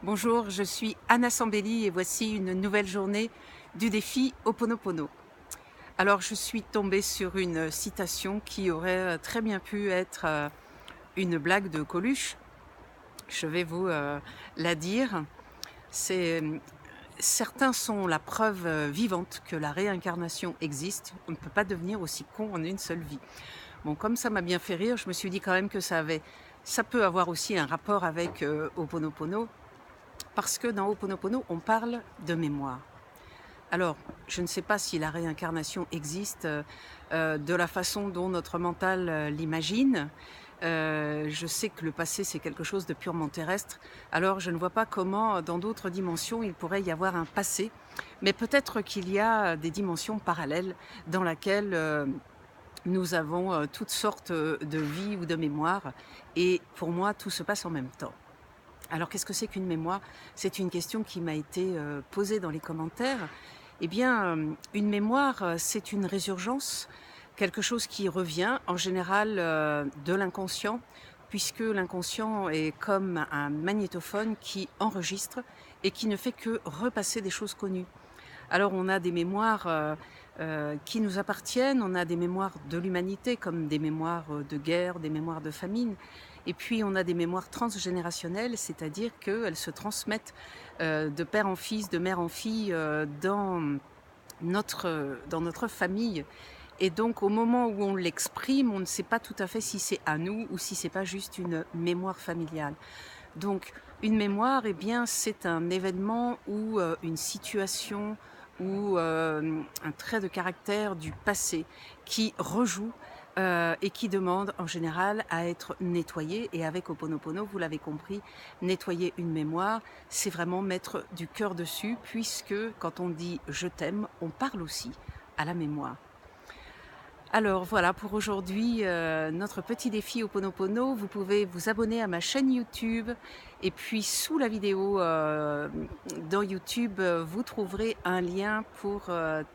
Bonjour, je suis Anna Sambelli et voici une nouvelle journée du défi Ho'oponopono. Alors je suis tombée sur une citation qui aurait très bien pu être une blague de Coluche. Je vais vous la dire. C'est Certains sont la preuve vivante que la réincarnation existe. On ne peut pas devenir aussi con en une seule vie. Bon, comme ça m'a bien fait rire, je me suis dit quand même que ça peut avoir aussi un rapport avec Ho'oponopono. Parce que dans Ho'oponopono, on parle de mémoire. Alors, je ne sais pas si la réincarnation existe de la façon dont notre mental l'imagine. Je sais que le passé, c'est quelque chose de purement terrestre. Alors, je ne vois pas comment, dans d'autres dimensions, il pourrait y avoir un passé. Mais peut-être qu'il y a des dimensions parallèles dans lesquelles nous avons toutes sortes de vies ou de mémoires. Et pour moi, tout se passe en même temps. Alors qu'est-ce que c'est qu'une mémoire? C'est une question qui m'a été posée dans les commentaires. Eh bien, une mémoire, c'est une résurgence, quelque chose qui revient en général de l'inconscient, puisque l'inconscient est comme un magnétophone qui enregistre et qui ne fait que repasser des choses connues. Alors on a des mémoires qui nous appartiennent, on a des mémoires de l'humanité comme des mémoires de guerre, des mémoires de famine, et puis on a des mémoires transgénérationnelles, c'est-à-dire qu'elles se transmettent de père en fils, de mère en fille dans notre famille. Et donc au moment où on l'exprime, on ne sait pas tout à fait si c'est à nous ou si c'est pas juste une mémoire familiale. Donc une mémoire, eh bien, c'est un événement ou une situation ou un trait de caractère du passé qui rejoue et qui demande en général à être nettoyé. Et avec Ho'oponopono, vous l'avez compris, nettoyer une mémoire, c'est vraiment mettre du cœur dessus, puisque quand on dit je t'aime, on parle aussi à la mémoire. Alors voilà pour aujourd'hui notre petit défi Ho'oponopono. Vous pouvez vous abonner à ma chaîne YouTube et puis sous la vidéo dans YouTube, vous trouverez un lien pour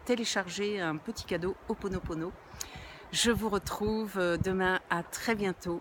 télécharger un petit cadeau Ho'oponopono. Je vous retrouve demain, à très bientôt.